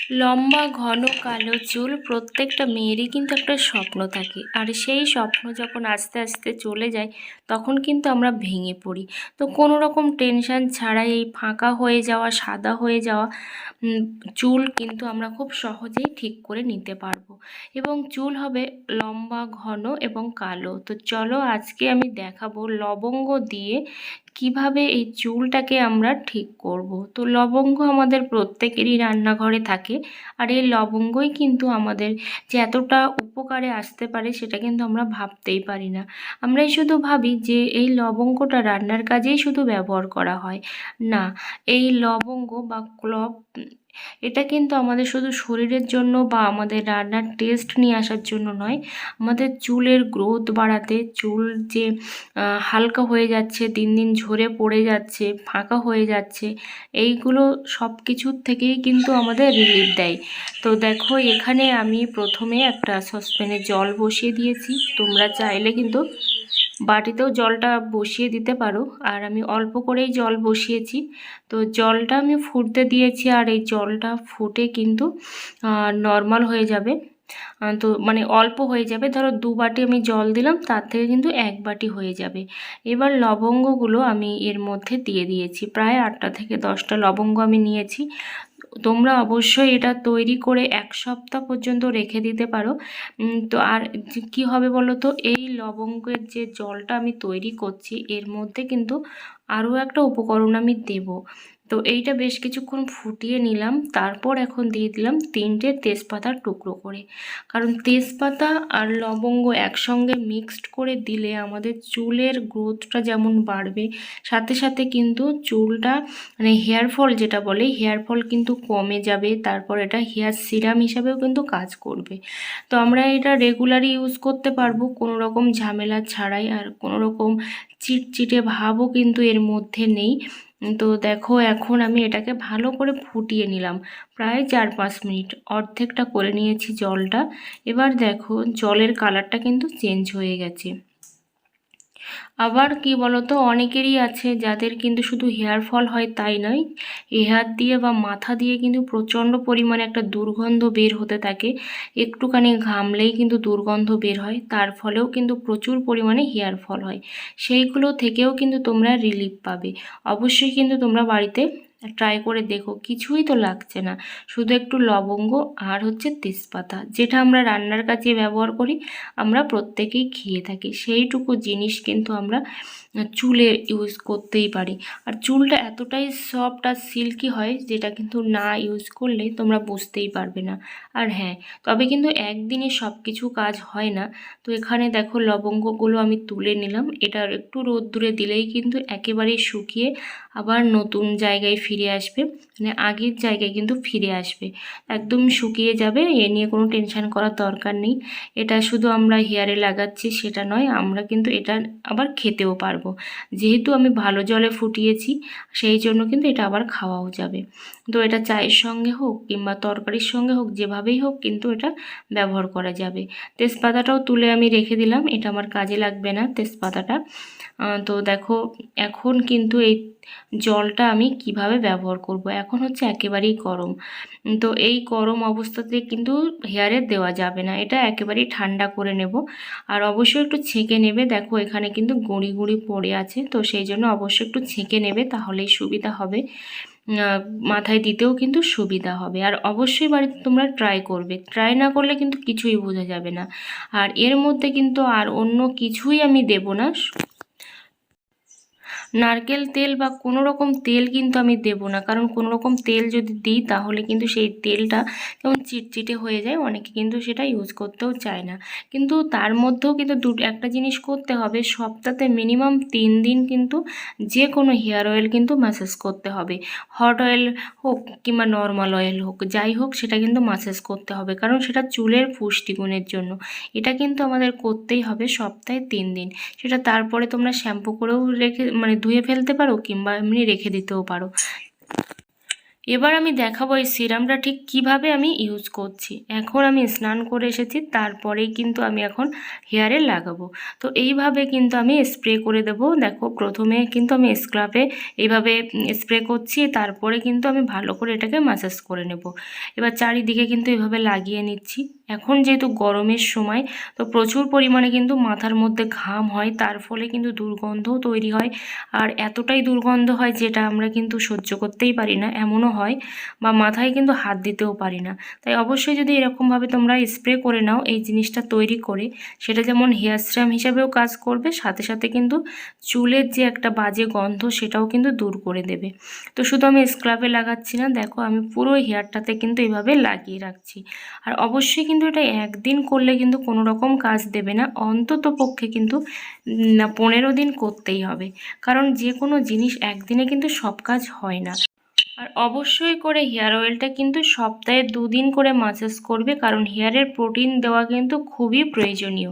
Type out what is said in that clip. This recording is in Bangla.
লম্বা ঘন কালো চুল প্রত্যেকটা মেয়েরই কিন্তু একটা স্বপ্ন থাকে, আর সেই স্বপ্ন যখন আস্তে আস্তে চলে যায় তখন কিন্তু আমরা ভেঙে পড়ি। তো কোনো রকম টেনশন ছাড়াই এই ফাঁকা হয়ে যাওয়া, সাদা হয়ে যাওয়া উম, চুল কিন্তু আমরা খুব সহজেই ঠিক করে নিতে পারবো, এবং চুল হবে লম্বা ঘন এবং কালো। তো চলো আজকে আমি দেখাবো লবঙ্গ দিয়ে কিভাবে এই চুলটাকে আমরা ঠিক করব। তো লবঙ্গ আমাদের প্রত্যেকেরই রান্নাঘরে থাকে, আর এই লবঙ্গই কিন্তু আমাদের যে এতটা উপকারে আসতে পারে সেটা কিন্তু আমরা ভাবতেই পারি না। আমরাই শুধু ভাবি যে এই লবঙ্গটা রান্নার কাজেই শুধু ব্যবহার করা হয়। না, এই লবঙ্গ বা ক্লভ এটা কিন্তু আমাদের শুধু শরীরের জন্য বা আমাদের রান্নার টেস্ট নিয়ে আসার জন্য নয়, আমাদের চুলের গ্রোথ বাড়াতে, চুল যে হালকা হয়ে যাচ্ছে, দিন দিন ঝরে পড়ে যাচ্ছে, ফাঁকা হয়ে যাচ্ছে, এইগুলো সব কিছুর থেকেই কিন্তু আমাদের রিলিফ দেয়। তো দেখো এখানে আমি প্রথমে একটা সসপ্যানে জল বসিয়ে দিয়েছি। তোমরা চাইলে কিন্তু বাটিতেও জলটা বসিয়ে দিতে পারো, আর আমি অল্প করেই জল বসিয়েছি। তো জলটা আমি ফুটতে দিয়েছি, আর এই জলটা ফুটে কিন্তু নর্মাল হয়ে যাবে। তো মানে অল্প হয়ে যাবে, ধরো 2 বাটি আমি জল দিলাম, তার থেকে কিন্তু 1 বাটি হয়ে যাবে। এবার লবঙ্গগুলো আমি এর মধ্যে দিয়ে দিয়েছি, প্রায় 8টা থেকে 10টা লবঙ্গ আমি নিয়েছি। তোমরা অবশ্যই এটা তৈরি করে 1 সপ্তাহ পর্যন্ত রেখে দিতে পারো। তো আর কি হবে বলো তো, এই লবঙ্গের যে জলটা আমি তৈরি করছি এর মধ্যে কিন্তু আরও একটা উপকরণ আমি দেব। তো এইটা বেশ কিছুক্ষণ ফুটিয়ে নিলাম, তারপর এখন দিয়ে দিলাম 3টে তেজপাতার টুকরো করে। কারণ তেজপাতা আর লবঙ্গ একসঙ্গে মিক্সড করে দিলে আমাদের চুলের গ্রোথটা যেমন বাড়বে, সাথে সাথে কিন্তু চুলটা মানে হেয়ার ফল যেটা বলে, হেয়ার ফল কিন্তু কমে যাবে। তারপর এটা হেয়ার সিরাম হিসাবেও কিন্তু কাজ করবে। তো আমরা এটা রেগুলারই ইউজ করতে পারবো কোনো রকম ঝামেলা ছাড়াই, আর কোনো রকম চিটচিটে ভাবও কিন্তু এর মধ্যে নেই। তো দেখো এখন আমি এটাকে ভালো করে ফুটিয়ে নিলাম, প্রায় 4-5 মিনিট, অর্ধেকটা করে নিয়েছি জলটা। এবার দেখো জলের কালারটা কিন্তু চেঞ্জ হয়ে গেছে। আবার কি বলতো, অনেকেরই আছে যাদের কিন্তু শুধু হেয়ার ফল হয় তাই নয়, হেয়ার দিয়ে বা মাথা দিয়ে কিন্তু প্রচণ্ড পরিমাণে একটা দুর্গন্ধ বের হতে থাকে। একটুখানি ঘামলেই কিন্তু দুর্গন্ধ বের হয়, তার ফলেও কিন্তু প্রচুর পরিমাণে হেয়ার ফল হয়। সেইগুলো থেকেও কিন্তু তোমরা রিলিফ পাবে। অবশ্যই কিন্তু তোমরা বাড়িতে ট্রাই করে দেখো, কিছুই তো লাগছে না, শুধু একটু লবঙ্গ আর হচ্ছে তেজপাতা, যেটা আমরা রান্নার কাজে ব্যবহার করি, আমরা প্রত্যেকেই খেয়ে থাকি, সেইটুকু জিনিস কিন্তু আমরা চুলে ইউজ করতেই পারি। আর চুলটা এতটাই সফট আর সিল্কি হয় যেটা কিন্তু না ইউজ করলে তোমরা বুঝতেই পারবে না। আর হ্যাঁ, তবে কিন্তু একদিনে সব কিছু কাজ হয় না। তো এখানে দেখো লবঙ্গগুলো আমি তুলে নিলাম, এটা একটু রোদ্দুরে দিলেই কিন্তু একেবারেই শুকিয়ে আবার নতুন জায়গায় ফিরে আসবে, মানে আগের জায়গায় কিন্তু ফিরে আসবে, একদম শুকিয়ে যাবে। এ নিয়ে কোনো টেনশন করার দরকার নেই। এটা শুধু আমরা হেয়ারে লাগাচ্ছি সেটা নয়, আমরা কিন্তু এটা আবার খেতেও পারবো। যেহেতু আমি ভালো জলে ফুটিয়েছি সেই জন্য কিন্তু এটা আবার খাওয়াও যাবে। তো এটা চায়ের সঙ্গে হোক কিংবা তরকারির সঙ্গে হোক, যেভাবেই হোক কিন্তু এটা ব্যবহার করা যাবে। তেজপাতাটাও তুলে আমি রেখে দিলাম, এটা আমার কাজে লাগবে না তেজপাতাটা। তো দেখো এখন কিন্তু এই জলটা আমি কিভাবে ব্যবহার করব, এখন হচ্ছে একেবারেই গরম। তো এই গরম অবস্থাতে কিন্তু হেয়ারে দেওয়া যাবে না, এটা একেবারেই ঠান্ডা করে নেব। আর অবশ্যই একটু ছেঁকে নেবে, দেখো এখানে কিন্তু গুঁড়ি গুঁড়ি পড়ে আছে, তো সেই জন্য অবশ্যই একটু ছেঁকে নেবে, তাহলেই সুবিধা হবে। মাথায় দিতেও কিন্তু সুবিধা হবে। আর অবশ্যই বাড়িতে তোমরা ট্রাই করবে, ট্রাই না করলে কিন্তু কিছুই বোঝা যাবে না। আর এর মধ্যে কিন্তু আর অন্য কিছুই আমি দেব না, নারকেল তেল বা কোনো রকম তেল কিন্তু আমি দেব না, কারণ কোনো রকম তেল যদি দিই তাহলে কিন্তু সেই তেলটা কেমন চিটচিটে হয়ে যায়, অনেকে কিন্তু সেটা ইউজ করতেও চায় না। কিন্তু তার মধ্যেও কিন্তু একটা জিনিস করতে হবে, সপ্তাহে মিনিমাম 3 দিন কিন্তু যে কোনো হেয়ার অয়েল কিন্তু ম্যাসাজ করতে হবে। হট অয়েল হোক কিংবা নর্মাল অয়েল হোক, যাই হোক সেটা কিন্তু ম্যাসাজ করতে হবে, কারণ সেটা চুলের পুষ্টিগুণের জন্য। এটা কিন্তু আমাদের করতেই হবে সপ্তাহে 3 দিন। সেটা তারপরে তোমরা শ্যাম্পু করেও রেখে মানে ধুয়ে ফেলতে পারো, কিংবা এমনি রেখে দিতেও পারো। এবার আমি দেখাবো এই সিরামটা ঠিক কিভাবে আমি ইউজ করছি। এখন আমি স্নান করে এসেছি, তারপরেই কিন্তু আমি এখন হেয়ারে লাগাবো। তো এইভাবে কিন্তু আমি স্প্রে করে দেবো। দেখো প্রথমে কিন্তু আমি স্ক্রাবে এইভাবে স্প্রে করছি, তারপরে কিন্তু আমি ভালো করে এটাকে ম্যাসাজ করে নেব। এবার চারিদিকে কিন্তু এভাবে লাগিয়ে নিচ্ছি। এখন যেহেতু গরমের সময়, তো প্রচুর পরিমাণে কিন্তু মাথার মধ্যে ঘাম হয়, তার ফলে কিন্তু দুর্গন্ধও তৈরি হয়। আর এতটাই দুর্গন্ধ হয় যেটা আমরা কিন্তু সহ্য করতেই পারি না, এমনও হয়। বা মাথায় কিন্তু হাত দিতেও পারি না। তাই অবশ্যই যদি এরকমভাবে তোমরা স্প্রে করে নাও এই জিনিসটা তৈরি করে, সেটা যেমন হেয়ার সিরাম হিসাবেও কাজ করবে, সাথে সাথে কিন্তু চুলের যে একটা বাজে গন্ধ সেটাও কিন্তু দূর করে দেবে। তো শুধু আমি স্ক্রাবে লাগাচ্ছি না, দেখো আমি পুরো হেয়ারটাতে কিন্তু এইভাবে লাগিয়ে রাখছি। আর অবশ্যই কিন্তু এটা একদিন করলে কিন্তু কোনো রকম কাজ দেবে না, অন্তত পক্ষে কিন্তু 15 দিন করতেই হবে। কারণ যে কোনো জিনিস একদিনে কিন্তু সব কাজ হয় না। আর অবশ্যই করে হেয়ার অয়েলটা কিন্তু সপ্তাহে 2 দিন করে ম্যাসাজ করবে, কারণ হেয়ারের প্রোটিন দেওয়া কিন্তু খুবই প্রয়োজনীয়।